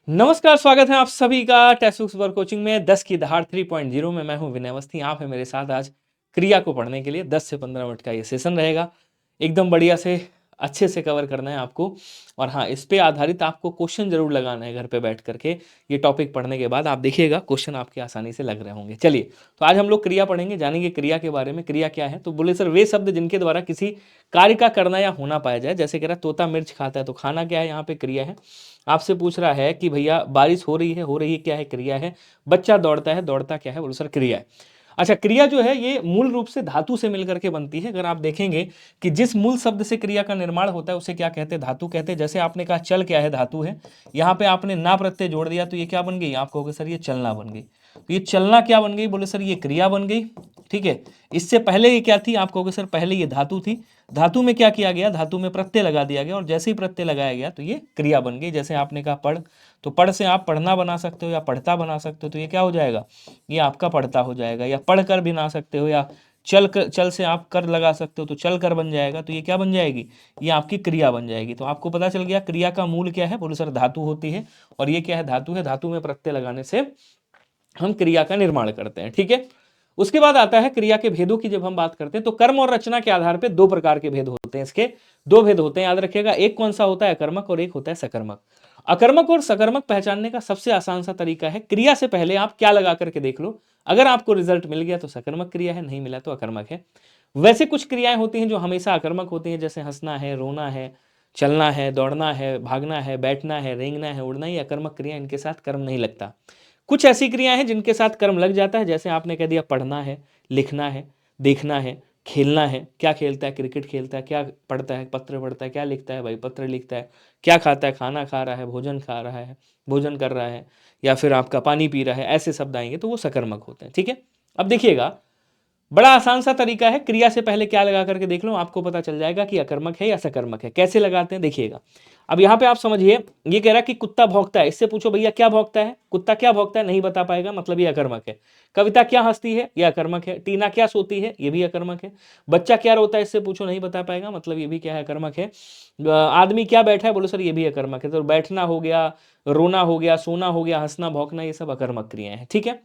नमस्कार, स्वागत है आप सभी का टेक्स्ट बुक्स फॉर कोचिंग में 10 की दहाड़ 3.0 में। मैं हूं विनय अवस्थी। आप है मेरे साथ आज क्रिया को पढ़ने के लिए 10 से 15 मिनट का ये सेशन रहेगा। एकदम बढ़िया से अच्छे से कवर करना है आपको। और हाँ, इस पे आधारित आपको क्वेश्चन जरूर लगाना है घर पे बैठ करके। ये टॉपिक पढ़ने के बाद आप देखिएगा क्वेश्चन आपके आसानी से लग रहे होंगे। चलिए, तो आज हम लोग क्रिया पढ़ेंगे, जानेंगे क्रिया के बारे में। क्रिया क्या है? तो बोले सर वे शब्द जिनके द्वारा किसी कार्य का करना या होना पाया जाए। जैसे कह रहा तोता मिर्च खाता है, तो खाना क्या है? यहाँ पे क्रिया है। आपसे पूछ रहा है कि भैया बारिश हो रही है क्या है? क्रिया है। बच्चा दौड़ता है, दौड़ता क्या है? बोलो सर क्रिया है। अच्छा, क्रिया जो है ये मूल रूप से धातु से मिलकर के बनती है। अगर आप देखेंगे कि जिस मूल शब्द से क्रिया का निर्माण होता है उसे क्या कहते हैं? धातु कहते हैं। जैसे आपने कहा चल क्या है? धातु है। यहाँ पे आपने ना प्रत्यय जोड़ दिया तो ये क्या बन गई? आप कहोगे सर ये चलना बन गई। तो ये चलना क्या बन गई? बोले सर ये क्रिया बन गई। ठीक है। इससे पहले ये क्या थी? आप कहोगे सर पहले ये धातु थी। धातु में क्या किया गया? धातु में प्रत्यय लगा दिया गया, और जैसे ही प्रत्यय लगाया गया तो ये क्रिया बन गई। जैसे आपने कहा पढ़, तो पढ़ से आप पढ़ना बना सकते हो या पढ़ता बना सकते हो, तो ये क्या हो जाएगा? ये आपका पढ़ता हो जाएगा। या पढ़ कर भी बना सकते हो, या चल से आप कर लगा सकते हो तो चल कर बन जाएगा। तो ये क्या बन जाएगी? ये आपकी क्रिया बन जाएगी। तो आपको पता चल गया क्रिया का मूल क्या है? बोलो सर धातु होती है। और ये क्या है? धातु है। धातु में प्रत्यय लगाने से हम क्रिया का निर्माण करते हैं। ठीक है। उसके बाद आता है क्रिया के भेदों की। जब हम बात करते हैं तो कर्म और रचना के आधार पर दो प्रकार के भेद होते हैं। इसके दो भेद होते हैं, याद रखिएगा। एक कौन सा होता है? अकर्मक, और एक होता है सकर्मक। अकर्मक और सकर्मक पहचानने का सबसे आसान सा तरीका है, क्रिया से पहले आप क्या लगा करके देख लो। अगर आपको रिजल्ट मिल गया तो सकर्मक क्रिया है, नहीं मिला तो अकर्मक है। वैसे कुछ क्रियाएं होती हैं जो हमेशा अकर्मक होती हैं, जैसे हंसना है, रोना है, चलना है, दौड़ना है, भागना है, बैठना है, रेंगना है, उड़ना। ये अकर्मक क्रिया, इनके साथ कर्म नहीं लगता। कुछ ऐसी क्रियाएं हैं जिनके साथ कर्म लग जाता है, जैसे आपने कह दिया पढ़ना है, लिखना है, देखना है, खेलना है। क्या खेलता है? क्रिकेट खेलता है। क्या पढ़ता है? पत्र पढ़ता है। क्या लिखता है? भाई पत्र लिखता है। क्या खाता है? खाना खा रहा है, भोजन खा रहा है, भोजन कर रहा है, या फिर आपका पानी पी रहा है। ऐसे शब्द आएंगे तो वो सकर्मक होते हैं। ठीक है। अब देखिएगा, बड़ा आसान सा तरीका है, क्रिया से पहले क्या लगा करके देख लो, आपको पता चल जाएगा कि अकर्मक है या सकर्मक है। कैसे लगाते हैं देखिएगा। अब यहाँ पे आप समझिए, ये कह रहा है कि कुत्ता भौंकता है। इससे पूछो भैया क्या भौंकता है? कुत्ता क्या भौंकता है? नहीं बता पाएगा, मतलब ये अकर्मक है। कविता क्या हंसती है? ये अकर्मक है। टीना क्या सोती है? ये भी अकर्मक है। बच्चा क्या रोता है? इससे पूछो, नहीं बता पाएगा, मतलब ये भी क्या है? अकर्मक है। आदमी क्या बैठा है? बोलो सर ये भी अकर्मक है। तो बैठना हो गया, रोना हो गया, सोना हो गया, हंसना, भौंकना, ये सब अकर्मक क्रियाएं हैं। ठीक है।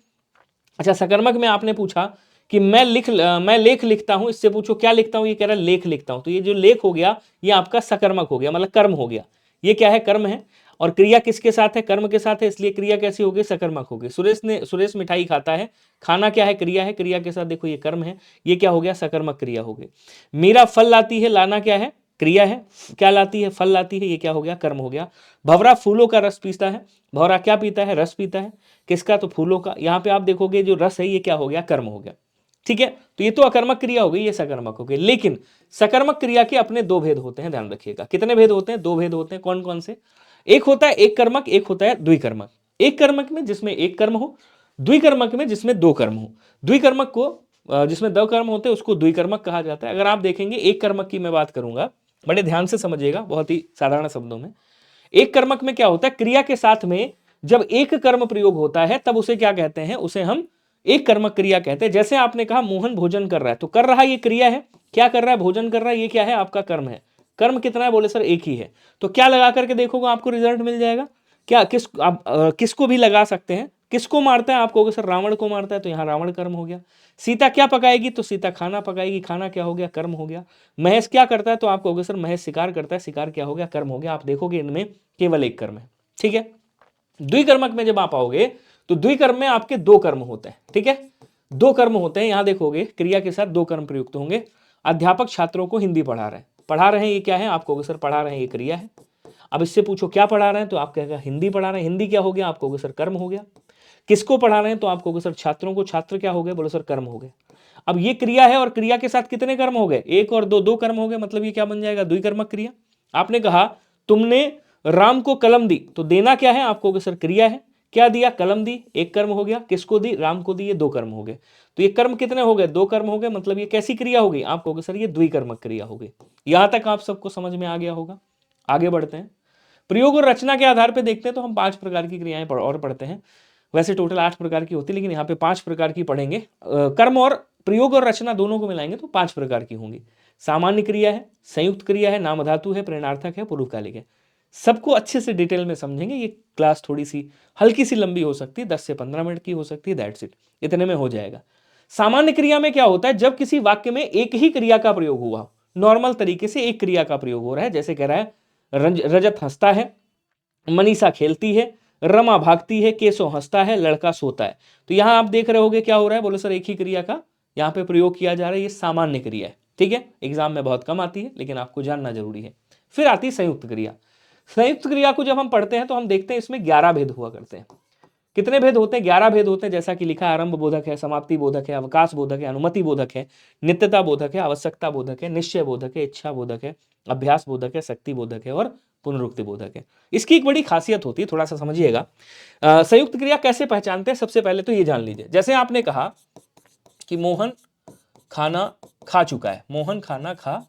अच्छा, सकर्मक में आपने पूछा कि मैं लेख लिखता हूं। इससे पूछो क्या लिखता हूं? ये कह रहा है लेख लिखता हूं। तो ये जो लेख हो गया ये आपका सकर्मक हो गया, मतलब कर्म हो गया। ये क्या है? कर्म है। और क्रिया किसके साथ है? कर्म के साथ है, इसलिए क्रिया कैसी हो गई? सकर्मक हो गई। सुरेश मिठाई खाता है। खाना क्या है? क्रिया है। क्रिया के साथ देखो ये कर्म है, ये क्या हो गया? सकर्मक क्रिया हो गई। मीरा फल लाती है। लाना क्या है? क्रिया है। क्या लाती है? फल लाती है। ये क्या हो गया? कर्म हो गया। भवरा फूलों का रस पीता है। भवरा क्या पीता है? रस पीता है। किसका? तो फूलों का। यहां पे आप देखोगे जो रस है ये क्या हो गया? कर्म हो गया। ठीक है। तो ये तो अकर्मक क्रिया हो गई, ये सकर्मक हो गई। लेकिन सकर्मक क्रिया के अपने दो भेद होते हैं, ध्यान रखिएगा। कितने भेद होते हैं? दो भेद होते हैं। कौन कौन से? एक होता है एक कर्मक, एक होता है द्विकर्मक। एक कर्मक में जिसमें एक कर्म हो, द्विकर्मक में जिसमें दो कर्म हो। द्विकर्मक को जिसमें दो कर्म होते हैं उसको द्विकर्मक कहा जाता है। अगर आप देखेंगे एक कर्मक की मैं बात करूंगा, बड़े ध्यान से समझिएगा, बहुत ही साधारण शब्दों में। एक कर्मक में क्या होता है? क्रिया के साथ में जब एक कर्म प्रयोग होता है तब उसे क्या कहते हैं? उसे हम एक कर्मक क्रिया कहते हैं। जैसे आपने कहा मोहन भोजन कर रहा है, तो कर रहा ये क्रिया है। क्या कर रहा है? भोजन कर रहा है। ये क्या है? आपका कर्म है। कर्म कितना है? बोले सर एक ही है। तो क्या लगा करके देखोगे आपको रिजल्ट मिल जाएगा। क्या आप किसको भी लगा सकते हैं। किसको मारता है? आप कहोगे सर रावण को मारता है, तो यहाँ रावण कर्म हो गया। सीता क्या पकाएगी? तो सीता खाना पकाएगी। खाना क्या हो गया? कर्म हो गया। महेश क्या करता है? तो आप कहोगे सर महेश शिकार करता है। शिकार क्या हो गया? कर्म हो गया। आप देखोगे इनमें केवल एक कर्म है। ठीक है। द्विकर्मक में जब आप आओगे तो द्विकर्म में आपके दो कर्म होते हैं। ठीक है। दो कर्म होते हैं, यहां देखोगे क्रिया के साथ दो कर्म प्रयुक्त होंगे। अध्यापक छात्रों को हिंदी पढ़ा रहे हैं। ये क्या है? आप कहोगे सर पढ़ा रहे हैं, ये क्रिया है। अब इससे पूछो क्या पढ़ा रहे हैं? तो आप कहेगा हिंदी पढ़ा रहे हैं। हिंदी क्या हो गया? आप कहोगे सर कर्म हो गया। किसको पढ़ा रहे हैं? तो आप कहोगे सर छात्रों को। छात्र क्या हो गए? बोलो सर कर्म हो गए। अब ये क्रिया है और क्रिया के साथ कितने कर्म हो गए? एक और दो, दो कर्म हो गए, मतलब ये क्या बन जाएगा? द्विकर्मक क्रिया। आपने कहा तुमने राम को कलम दी, तो देना क्या है? आप कहोगे सर क्रिया है। क्या दिया? कलम दी, एक कर्म हो गया। किसको दी? राम को दी, ये दो कर्म हो गए। तो ये कर्म कितने हो गए? दो कर्म हो गए, मतलब ये कैसी क्रिया हो गई? आप कहोगे सर ये द्विकर्मक क्रिया हो गई। यहां तक आप सबको समझ में आ गया होगा। आगे बढ़ते हैं। प्रयोग और रचना के आधार पर देखते हैं तो हम 5 प्रकार की क्रियाएं और पढ़ते हैं। वैसे टोटल 8 प्रकार की होती है, लेकिन यहाँ पे 5 प्रकार की पढ़ेंगे। कर्म और प्रयोग और रचना दोनों को मिलाएंगे तो 5 प्रकार की होंगी। सामान्य क्रिया है, संयुक्त क्रिया है, नामधातु है, प्रेरणार्थक है, पूर्वकालिक है। सबको अच्छे से डिटेल में समझेंगे। ये क्लास थोड़ी सी हल्की सी लंबी हो सकती है, 10 से 15 मिनट की हो सकती है, दैट्स इट, इतने में हो जाएगा। सामान्य क्रिया में क्या होता है, जब किसी वाक्य में एक ही क्रिया का प्रयोग हुआ, नॉर्मल तरीके से एक क्रिया का प्रयोग हो रहा है, जैसे कह रहा है रजत हंसता है, मनीषा खेलती है, रमा भागती है, केशव हंसता है, लड़का सोता है। तो यहां आप देख रहे होगे क्या हो रहा है, बोले सर एक ही क्रिया का यहां पे प्रयोग किया जा रहा है, ये सामान्य क्रिया है, ठीक है, एग्जाम में बहुत कम आती है लेकिन आपको जानना जरूरी है। फिर आती है संयुक्त क्रिया। संयुक्त क्रिया को जब हम पढ़ते हैं तो हम देखते हैं इसमें 11 भेद हुआ करते हैं। कितने भेद होते हैं, 11 भेद होते हैं, जैसा कि लिखा है, आरंभ बोधक है, समाप्ति बोधक है, अवकाश बोधक है, अनुमति बोधक है, नित्यता बोधक है, आवश्यकता बोधक है, निश्चय बोधक है, इच्छा बोधक है, अभ्यास बोधक है, शक्ति बोधक है और पुनरुक्ति बोधक है। इसकी एक बड़ी खासियत होती है, थोड़ा सा समझिएगा। संयुक्त क्रिया कैसे पहचानते हैं, सबसे पहले तो ये जान लीजिए। जैसे आपने कहा कि मोहन खाना खा चुका है, मोहन खाना खा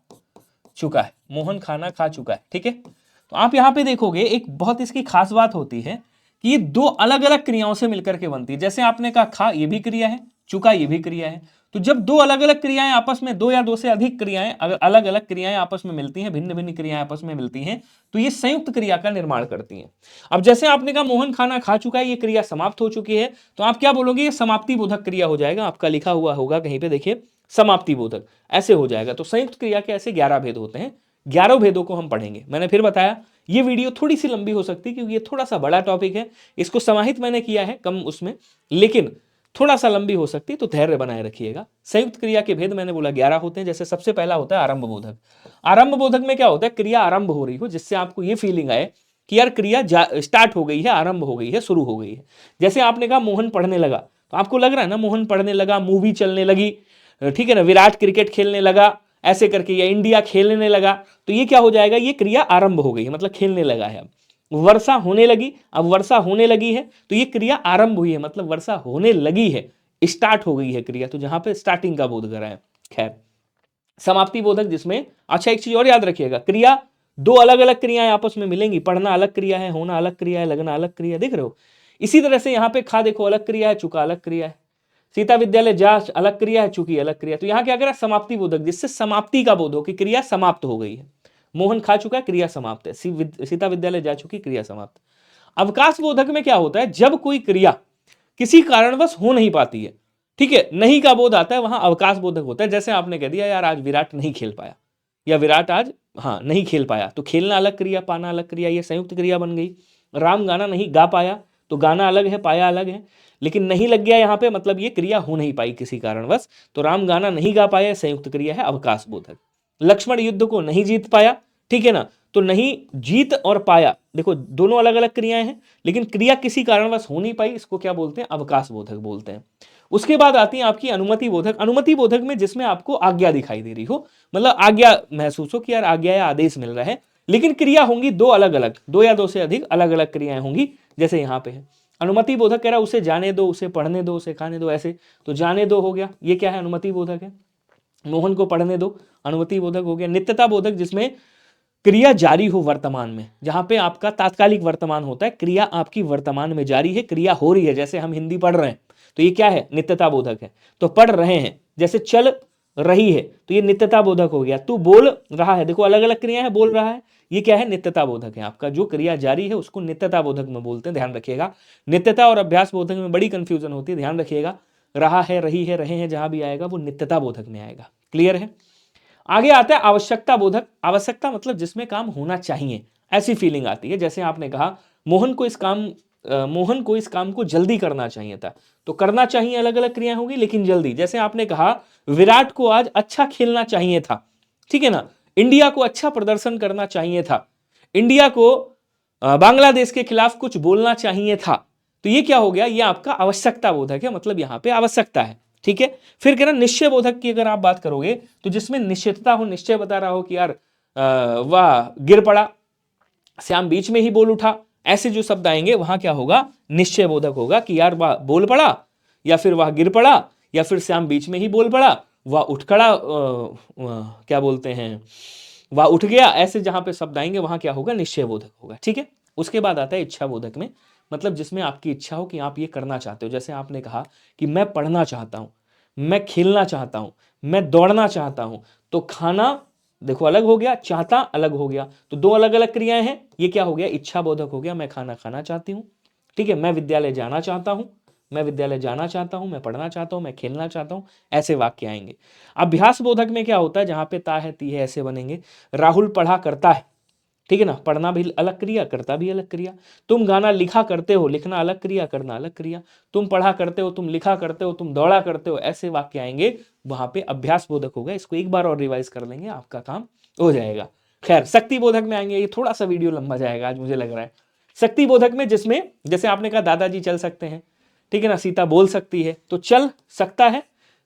चुका है, मोहन खाना खा चुका है, ठीक है। तो आप यहां पे देखोगे एक बहुत इसकी खास बात होती है कि ये दो अलग अलग क्रियाओं से मिलकर के बनती है। जैसे आपने कहा खा, ये भी क्रिया है, चुका ये भी क्रिया है। तो जब दो अलग अलग क्रियाएं आपस में, दो या दो से अधिक क्रियाएं, अलग अलग क्रियाएं आपस में मिलती हैं, भिन्न भिन्न क्रियाएं आपस में मिलती हैं, तो ये संयुक्त क्रिया का निर्माण करती हैं। अब जैसे आपने कहा मोहन खाना खा चुका है, ये क्रिया समाप्त हो चुकी है, तो आप क्या बोलोगे, ये समाप्ति बोधक क्रिया हो जाएगा। आपका लिखा हुआ होगा कहीं पे, देखिए समाप्ति बोधक ऐसे हो जाएगा। तो संयुक्त क्रिया के ऐसे 11 भेद होते हैं, 11 भेदों को हम पढ़ेंगे। मैंने फिर बताया ये वीडियो थोड़ी सी लंबी हो सकती है क्योंकि ये थोड़ा सा बड़ा टॉपिक है, इसको समाहित मैंने किया है कम उसमें, लेकिन थोड़ा सा लंबी हो सकती है, तो धैर्य बनाए रखिएगा। संयुक्त क्रिया के भेद मैंने बोला 11 होते हैं। जैसे सबसे पहला होता है आरंभ बोधक। आरंभ बोधक में क्या होता है, क्रिया आरंभ हो रही हो, जिससे आपको ये फीलिंग आए कि यार क्रिया स्टार्ट हो गई है, आरंभ हो गई है, शुरू हो गई है। जैसे आपने कहा मोहन पढ़ने लगा, तो आपको लग रहा है ना मोहन पढ़ने लगा, मूवी चलने लगी, ठीक है ना, विराट क्रिकेट खेलने लगा, ऐसे करके, या इंडिया खेलने लगा, तो ये क्या हो जाएगा, ये क्रिया आरंभ हो गई है, मतलब खेलने लगा है। अब वर्षा होने लगी, अब वर्षा होने लगी है, तो ये क्रिया आरंभ हुई है, मतलब वर्षा होने लगी है, स्टार्ट हो गई है क्रिया, तो जहां पे स्टार्टिंग का बोध कर रहा है। खैर, समाप्ति बोधक जिसमें, अच्छा एक चीज और याद रखिएगा, क्रिया दो अलग अलग क्रियाएं आपस में मिलेंगी, पढ़ना अलग क्रिया है, होना अलग क्रिया है, लगना अलग क्रिया है, देख रहे हो। इसी तरह से यहाँ पे खा देखो अलग क्रिया है, चुका अलग क्रिया है, सीता विद्यालय जा अलग क्रिया है, चूकी अलग क्रिया। तो यहां क्या करा, समाप्ति बोधक, जिससे समाप्ति का बोध हो कि क्रिया समाप्त हो गई है। मोहन खा चुका है, क्रिया समाप्त है, सीता विद्यालय जा चुकी, क्रिया समाप्त। अवकाश बोधक में क्या होता है, जब कोई क्रिया किसी कारणवश हो नहीं पाती है, ठीक है, नहीं का बोध आता है, वहां अवकाश बोधक होता है। जैसे आपने कह दिया यार आज विराट नहीं खेल पाया, या विराट आज नहीं खेल पाया, तो खेलना अलग क्रिया, पाना अलग क्रिया, ये संयुक्त क्रिया बन गई। राम गाना नहीं गा पाया, तो गाना अलग है, पाया अलग है, लेकिन नहीं लग गया यहाँ पे, मतलब ये क्रिया हो नहीं पाई किसी कारणवश, तो राम गाना नहीं गा पाया, संयुक्त क्रिया है, अवकाश बोधक। लक्ष्मण युद्ध को नहीं जीत पाया, ठीक है ना, तो नहीं, जीत और पाया, देखो दोनों अलग अलग क्रियाएं हैं, लेकिन क्रिया किसी कारणवश हो नहीं पाई, इसको क्या बोलते हैं, अवकाश बोधक बोलते हैं। उसके बाद आती है आपकी अनुमति बोधक। अनुमति बोधक में जिसमें आपको आज्ञा दिखाई दे रही हो, मतलब आज्ञा महसूस हो कि यार आज्ञा या आदेश मिल रहा है, लेकिन क्रिया होंगी दो अलग अलग, दो या दो से अधिक अलग अलग क्रियाएं होंगी, जैसे यहाँ पे है। अनुमति बोधक कह रहा है उसे जाने दो, उसे पढ़ने दो, उसे खाने दो, ऐसे, तो जाने दो हो गया, ये क्या है, अनुमति बोधक है। मोहन को पढ़ने दो, अनुमति बोधक हो गया। नित्यता बोधक, जिसमें क्रिया जारी हो वर्तमान में, जहां पे आपका तात्कालिक वर्तमान होता है, क्रिया आपकी वर्तमान में जारी है, क्रिया हो रही है, जैसे हम हिंदी पढ़ रहे हैं, तो ये क्या है, नित्यता बोधक है। तो पढ़ रहे हैं, जैसे चल रही है, तो ये नित्यता बोधक हो गया। तू बोल रहा है, देखो अलग अलग क्रिया है, बोल रहा है, ये क्या है, नित्यता बोधक है। आपका जो क्रिया जारी है उसको नित्यता बोधक में बोलते हैं, ध्यान रखिएगा। नित्यता और अभ्यास बोधक में बड़ी कंफ्यूजन होती है, ध्यान रखिएगा। रहा है, रही है, रहे हैं, जहां भी आएगा वो नित्यता बोधक में आएगा, क्लियर है। आगे आता है आवश्यकता बोधक। आवश्यकता मतलब जिसमें काम होना चाहिए, ऐसी फीलिंग आती है। जैसे आपने कहा मोहन को इस काम को जल्दी करना चाहिए था, तो करना चाहिए अलग अलग क्रियाएं होगी, लेकिन जल्दी। जैसे आपने कहा विराट को आज अच्छा खेलना चाहिए था, ठीक है ना, इंडिया को अच्छा प्रदर्शन करना चाहिए था, इंडिया को बांग्लादेश के खिलाफ कुछ बोलना चाहिए था, तो ये क्या हो गया, ये आपका आवश्यकता बोधक है, मतलब यहां पे आवश्यकता है, ठीक है। फिर कह रहा निश्चय बोधक की अगर आप बात करोगे, तो जिसमें निश्चितता हो, निश्चय बता रहा हो कि यार वाह गिर पड़ा, श्याम बीच में ही बोल उठा, ऐसे जो शब्द आएंगे वहां क्या होगा, निश्चय बोधक होगा कि यार वाह बोल पड़ा, या फिर वह गिर पड़ा, या फिर श्याम बीच में ही बोल पड़ा, वह उठ खड़ा, क्या बोलते हैं, वह उठ गया, ऐसे जहां पे शब्द आएंगे वहां क्या होगा, निश्चय बोधक होगा, ठीक है। उसके बाद आता है इच्छा बोधक में, मतलब जिसमें आपकी इच्छा हो कि आप ये करना चाहते हो। जैसे आपने कहा कि मैं पढ़ना चाहता हूं, मैं खेलना चाहता हूं, मैं दौड़ना चाहता हूं, तो खाना देखो अलग हो गया, चाहता अलग हो गया, तो दो अलग अलग क्रियाएं हैं। ये क्या हो गया, इच्छा बोधक हो गया, मैं खाना खाना चाहती हूँ, ठीक है। मैं विद्यालय जाना चाहता हूँ, मैं विद्यालय जाना चाहता हूँ, मैं पढ़ना चाहता हूँ, मैं खेलना चाहता हूँ, ऐसे वाक्य आएंगे। अभ्यास बोधक में क्या होता है, जहां पे ता है ती है ऐसे बनेंगे। राहुल पढ़ा करता है, ठीक है ना, पढ़ना भी अलग क्रिया, करता भी अलग क्रिया। तुम गाना लिखा करते हो, लिखना अलग क्रिया, करना अलग क्रिया। तुम पढ़ा करते हो, तुम लिखा करते हो, तुम दौड़ा करते हो, ऐसे वाक्य आएंगे, वहां पे अभ्यास बोधक होगा। इसको एक बार और रिवाइज कर लेंगे, आपका काम हो जाएगा। खैर शक्ति बोधक में आएंगे, ये थोड़ा सा वीडियो लंबा जाएगा आज मुझे लग रहा है। शक्ति बोधक में जिसमें जैसे आपने कहा दादाजी चल सकते हैं, ठीक है ना, सीता बोल सकती है, तो चल सकता है,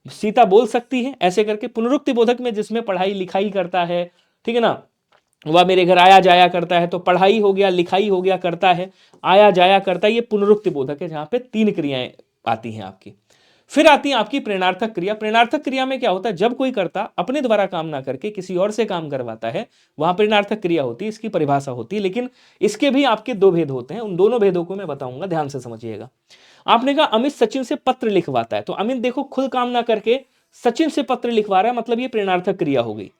सीता बोल सकती है, ऐसे करके। पुनरुक्ति बोधक में जिसमें पढ़ाई लिखाई करता है, ठीक है ना, वह मेरे घर आया जाया करता है, तो पढ़ाई हो गया, लिखाई हो गया, करता है, आया जाया करता है, ये पुनरुक्ति बोधक है, जहां पे तीन क्रियाएं आती हैं आपकी। फिर आती है आपकी प्रेरणार्थक क्रिया। प्रेरणार्थक क्रिया में क्या होता है, जब कोई कर्ता अपने द्वारा काम ना करके किसी और से काम करवाता है, वहां प्रेरणार्थक क्रिया होती है, इसकी परिभाषा होती है। लेकिन इसके भी आपके दो भेद होते हैं, उन दोनों भेदों को मैं बताऊंगा, ध्यान से समझिएगा। आपने कहा अमित सचिन से पत्र लिखवाता है, तो अमित देखो खुद काम ना करके सचिन से पत्र लिखवा रहा है, मतलब ये प्रेरणार्थक क्रिया हो गई।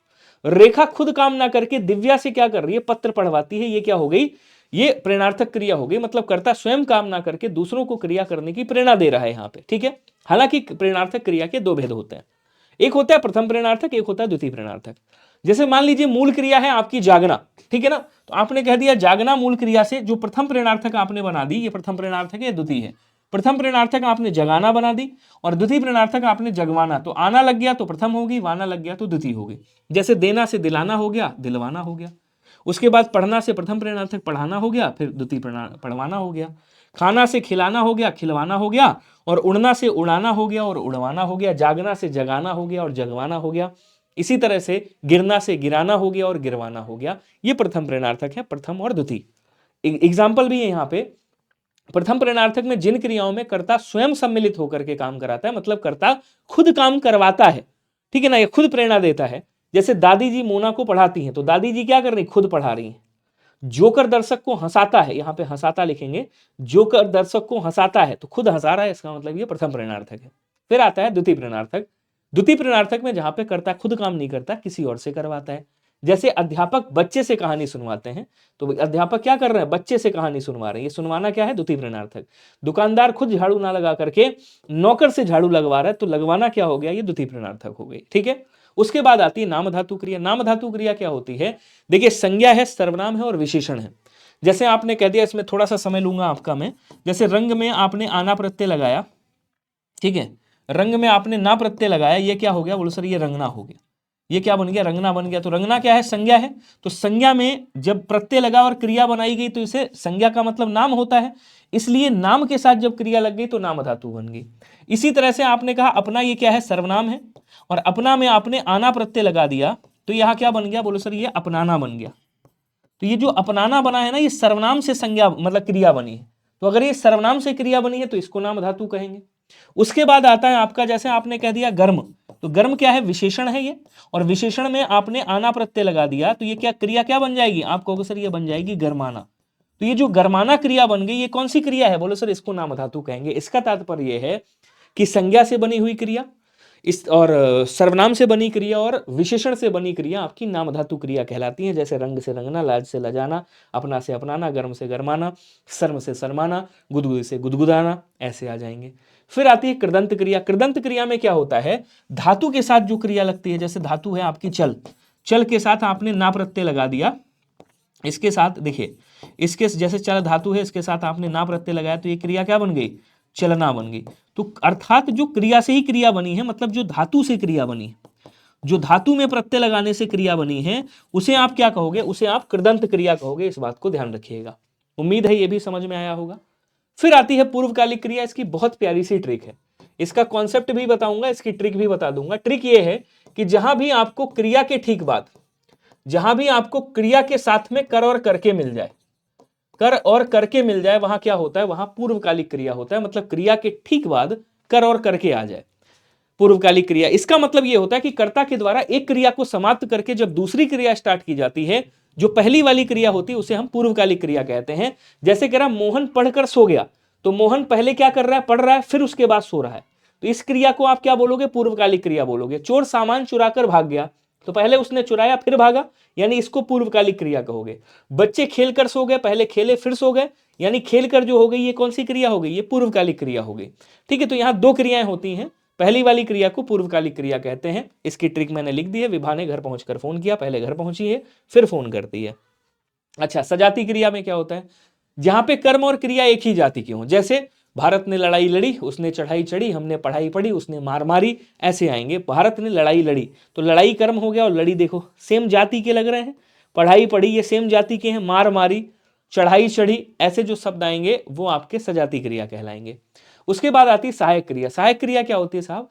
रेखा खुद काम ना करके दिव्या से क्या कर रही है, पत्र पढ़वाती है, ये क्या हो गई, ये प्रेरणार्थक क्रिया हो गई। मतलब कर्ता स्वयं काम ना करके दूसरों को क्रिया करने की प्रेरणा दे रहा है यहाँ पे, ठीक है। हालांकि प्रेरणार्थक क्रिया के दो भेद होते हैं, एक होता है प्रथम प्रेरणार्थक, एक होता है द्वितीय प्रेरणार्थक। जैसे मान लीजिए मूल क्रिया है आपकी जागना, ठीक है ना, तो आपने कह दिया जागना मूल क्रिया से जो प्रथम प्रेरणार्थक आपने बना दी, ये प्रथम प्रेरणार्थक है, द्वितीय है। प्रथम प्रेरणार्थक आपने जगाना बना दी और द्वितीय प्रेरणार्थक आपने जगवाना, तो आना लग गया तो प्रथम होगी, वाना लग गया तो द्वितीय होगी। जैसे देना से दिलाना हो गया, दिलवाना हो गया। उसके बाद पढ़ना से प्रथम प्रेरणार्थक पढ़ाना हो गया, फिर द्वितीय पढ़वाना हो गया। खाना से खिलाना हो गया, खिलवाना हो गया। और उड़ना से उड़ाना हो गया और उड़वाना हो गया। जागना से जगाना हो गया और जगवाना हो गया। इसी तरह से गिरना से गिराना हो गया और गिरवाना हो गया। ये प्रथम प्रेरणार्थक है, प्रथम और द्वितीय। एग्जाम्पल भी है यहाँ पे। प्रथम प्रेरणार्थक में जिन क्रियाओं में कर्ता स्वयं सम्मिलित होकर के काम कराता है, मतलब कर्ता खुद काम करवाता है, ठीक है ना, ये खुद प्रेरणा देता है। जैसे दादी जी मोना को पढ़ाती हैं, तो दादी जी क्या कर रही, खुद पढ़ा रही हैं। जोकर दर्शक को हंसाता है, यहाँ पे हंसाता लिखेंगे, जोकर दर्शक को हंसाता है, तो खुद हंसा रहा है, इसका मतलब ये प्रथम प्रेरणार्थक है। फिर आता है द्वितीय प्रेरणार्थक। द्वितीय प्रेरणार्थक में जहां पे कर्ता खुद काम नहीं करता, किसी और से करवाता है। जैसे अध्यापक बच्चे से कहानी सुनवाते हैं, तो अध्यापक क्या कर रहे हैं, बच्चे से कहानी सुनवा रहे हैं, ये सुनवाना क्या है, द्वितीय प्रेरणार्थक। दुकानदार खुद झाड़ू ना लगा करके नौकर से झाड़ू लगवा रहा है, तो लगवाना क्या हो गया, ये द्वितीय प्रेरणार्थक हो गई, ठीक है। उसके बाद आती है नाम धातु क्रिया। नाम धातु क्रिया क्या होती है, देखिए संज्ञा है, सर्वनाम है और विशेषण है। जैसे आपने कह दिया, इसमें थोड़ा सा समय लूंगा आपका मैं, जैसे रंग में आपने आना प्रत्यय लगाया, ठीक है, रंग में आपने ना प्रत्यय लगाया, ये क्या हो गया, बोलो सर ये रंगना हो गया। ये क्या बन गया, रंगना बन गया। तो रंगना क्या है, संज्ञा है। तो संज्ञा में जब प्रत्यय लगा और क्रिया बनाई गई, तो इसे संज्ञा का मतलब नाम होता है, इसलिए नाम के साथ जब क्रिया लग गई तो नाम धातु बन गई। इसी तरह से आपने कहा अपना, ये क्या है, सर्वनाम है, और अपना में आपने आना प्रत्यय लगा दिया, तो यहां क्या बन गया, बोलो सर ये अपनाना बन गया। तो ये जो अपनाना बना है ना, ये सर्वनाम से संज्ञा मतलब क्रिया बनी है। तो अगर ये सर्वनाम से क्रिया बनी है तो इसको नाम धातु कहेंगे। उसके बाद आता है आपका, जैसे आपने कह दिया गर्म, तो गर्म क्या है, विशेषण है ये, और विशेषण में आपने आना प्रत्यय लगा दिया, तो ये क्या क्रिया क्या बन जाएगी, आप कहोगे सर ये बन जाएगी गरमाना। तो ये जो गरमाना क्रिया बन गई, ये कौन सी क्रिया है, बोलो सर इसको नाम धातु कहेंगे। इसका तात्पर्य यह है कि संज्ञा से बनी हुई क्रिया, इस और सर्वनाम से बनी क्रिया और विशेषण से बनी क्रिया आपकी नाम धातु क्रिया कहलाती है। जैसे रंग से रंगना, लाज से लजाना, अपना से अपनाना, गर्म से गरमाना, शर्म से शर्माना, गुदगुदी से गुदगुदाना, ऐसे आ जाएंगे। फिर आती है कृदंत क्रिया। कृदंत क्रिया में क्या होता है, धातु के साथ जो क्रिया लगती है, जैसे धातु है आपकी चल, चल के साथ आपने ना प्रत्यय लगा दिया, इसके साथ देखिए, इसके जैसे चल धातु है, इसके साथ आपने ना प्रत्यय लगाया, तो ये क्रिया क्या बन गई, चलना बन गई। तो अर्थात जो क्रिया से ही क्रिया बनी है, मतलब जो धातु से क्रिया बनी है, जो धातु में प्रत्यय लगाने से क्रिया बनी है, उसे आप क्या कहोगे, उसे आप कृदंत क्रिया कहोगे। इस बात को ध्यान रखिएगा। उम्मीद है ये भी समझ में आया होगा। फिर आती है पूर्वकालिक क्रिया। इसकी बहुत प्यारी सी ट्रिक है, इसका कॉन्सेप्ट भी बताऊंगा, इसकी ट्रिक भी बता दूंगा। ट्रिक ये है कि जहां भी आपको क्रिया के ठीक बाद, जहां भी आपको क्रिया के साथ में कर और करके मिल जाए, कर और करके मिल जाए, वहां क्या होता है, वहां पूर्वकालिक क्रिया होता है। मतलब क्रिया के ठीक बाद कर और करके आ जाए, पूर्वकालिक क्रिया। इसका मतलब यह होता है कि कर्ता के द्वारा एक क्रिया को समाप्त करके जब दूसरी क्रिया स्टार्ट की जाती है, जो पहली वाली क्रिया होती है उसे हम पूर्वकालिक क्रिया कहते हैं। जैसे कह रहा मोहन पढ़कर सो गया, तो मोहन पहले क्या कर रहा है, पढ़ रहा है, फिर उसके बाद सो रहा है, तो इस क्रिया को आप क्या बोलोगे, पूर्वकालिक क्रिया बोलोगे। चोर सामान चुरा कर भाग गया, तो पहले उसने चुराया फिर भागा, यानी इसको पूर्वकालिक क्रिया कहोगे। बच्चे खेल कर सो गए, पहले खेले फिर सो गए, यानी खेल कर जो हो गई ये कौन सी क्रिया हो गई, ये पूर्वकालिक क्रिया हो गई। ठीक है, तो यहाँ दो क्रियाएं होती हैं, पहली वाली क्रिया को पूर्वकालिक क्रिया कहते हैं। इसकी ट्रिक मैंने लिख दी है। विभा ने घर पहुंचकर फोन किया, पहले घर पहुंची है फिर फोन करती है। अच्छा, सजाती क्रिया में क्या होता है, जहां पे कर्म और क्रिया एक ही जाति की हो, जैसे भारत ने लड़ाई लड़ी, उसने चढ़ाई चढ़ी, हमने पढ़ाई पढ़ी, उसने मार मारी, ऐसे आएंगे। भारत ने लड़ाई लड़ी तो लड़ाई कर्म हो गया और लड़ी देखो सेम जाति के लग रहे हैं, पढ़ाई पढ़ी ये सेम जाति के हैं, मार मारी, चढ़ाई चढ़ी, ऐसे जो शब्द आएंगे वो आपके सजाती क्रिया कहलाएंगे। उसके बाद आती है सहायक क्रिया। सहायक क्रिया क्या होती है साहब,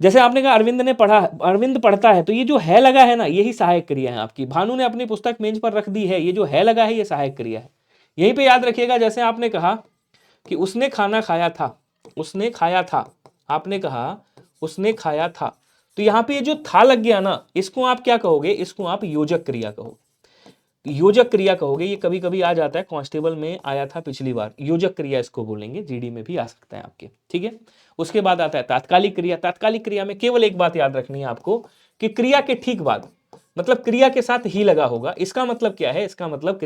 जैसे आपने कहा अरविंद ने पढ़ा, अरविंद पढ़ता है, तो ये जो है लगा है ना, यही सहायक क्रिया है आपकी। भानु ने अपनी पुस्तक मेज पर रख दी है, ये जो है लगा है ये सहायक क्रिया है। यहीं पे याद रखिएगा, जैसे आपने कहा कि उसने खाना खाया था, उसने खाया था, आपने कहा उसने खाया था, तो यहां पे ये जो था लग गया ना, इसको आप क्या कहोगे, इसको आप योजक क्रिया कहोगे। योजक क्रिया कहोगे, ये कभी कभी आ जाता है, कांस्टेबल में आया था पिछली बार, योजक क्रिया इसको बोलेंगे, जीडी में भी आ सकता है आपके। ठीक है, उसके बाद आता है तात्कालिक क्रिया। तात्कालिक क्रिया में केवल एक बात याद रखनी है आपको कि क्रिया के ठीक बाद, मतलब क्रिया के साथ ही लगा होगा। इसका मतलब क्या है, इसका मतलब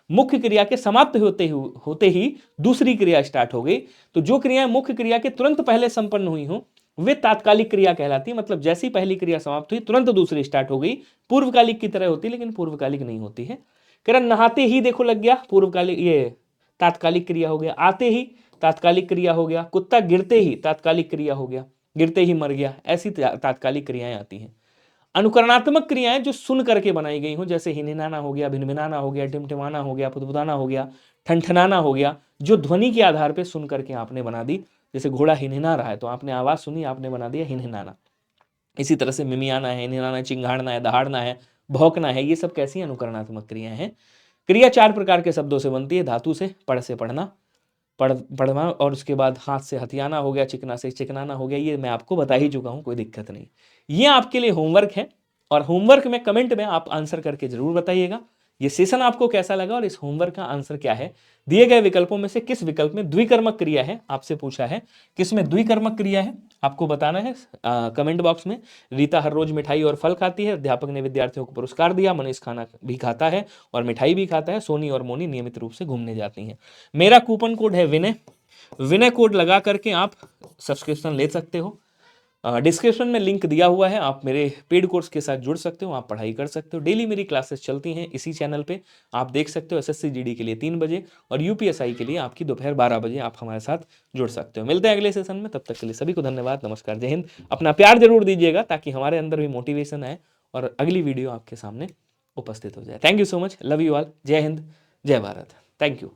मुख्य क्रिया के समाप्त होते ही दूसरी क्रिया स्टार्ट हो गई, तो जो क्रिया मुख्य क्रिया के तुरंत पहले संपन्न हुई हो वे तात्कालिक क्रिया कहलाती है। मतलब जैसी पहली क्रिया समाप्त हुई तुरंत दूसरी स्टार्ट हो गई, पूर्वकालिक की तरह होती है लेकिन पूर्वकालिक नहीं होती है। करण नहाते ही देखो लग गया, पूर्वकालिक, ये तात्कालिक क्रिया हो गया। आते ही तात्कालिक क्रिया हो गया। कुत्ता गिरते ही तात्कालिक क्रिया हो गया, गिरते ही मर गया, ऐसी तात्कालिक क्रियाएं आती हैं। अनुकरणात्मक क्रियाएं जो सुन करके बनाई गई हो, जैसे हिनहिनाना हो गया, भिनभिनाना हो गया, टिमटिमाना हो गया, फुदफुदाना हो गया, ठनठनाना हो गया, जो ध्वनि के आधार पर सुन करके आपने बना दी। जैसे घोड़ा हिनहिना रहा है तो आपने आवाज सुनी, आपने बना दिया हिनहिनाना। इसी तरह से मिमियाना है, हिनहिनाना, चिंगाड़ना है, दहाड़ना है, भौंकना है, ये सब कैसी अनुकरणात्मक क्रियाएं हैं। क्रिया चार प्रकार के शब्दों से बनती है, धातु से, पढ़ से पढ़ना, पढ़ना, और उसके बाद हाथ से हथियाना हो गया, चिकना से चिकनाना हो गया। ये मैं आपको बता ही चुका हूं, कोई दिक्कत नहीं। ये आपके लिए होमवर्क है, और होमवर्क में कमेंट में आप आंसर करके जरूर बताइएगा ये सेशन आपको कैसा लगा और इस होमवर्क का आंसर क्या है। दिए गए विकल्पों में से किस विकल्प में द्विकर्मक क्रिया है, आपसे पूछा है किस में द्विकर्मक क्रिया है, आपको बताना है कमेंट बॉक्स में। रीता हर रोज मिठाई और फल खाती है, अध्यापक ने विद्यार्थियों को पुरस्कार दिया, मनीष खाना भी खाता है और मिठाई भी खाता है, सोनी और मोनी नियमित रूप से घूमने जाती हैं। मेरा कूपन कोड है विनय, विनय कोड लगा करके आप सब्सक्रिप्शन ले सकते हो। डिस्क्रिप्शन में लिंक दिया हुआ है, आप मेरे पेड कोर्स के साथ जुड़ सकते हो, आप पढ़ाई कर सकते हो। डेली मेरी क्लासेस चलती हैं इसी चैनल पे, आप देख सकते हो। एसएससी जीडी के लिए 3 बजे और यूपीएसआई के लिए आपकी दोपहर 12 बजे आप हमारे साथ जुड़ सकते हो। मिलते हैं अगले सेशन में, तब तक के लिए सभी को धन्यवाद, नमस्कार, जय हिंद। अपना प्यार जरूर दीजिएगा ताकि हमारे अंदर भी मोटिवेशन आए और अगली वीडियो आपके सामने उपस्थित हो जाए। Thank you so much, love you all, जय हिंद, जय भारत, थैंक यू।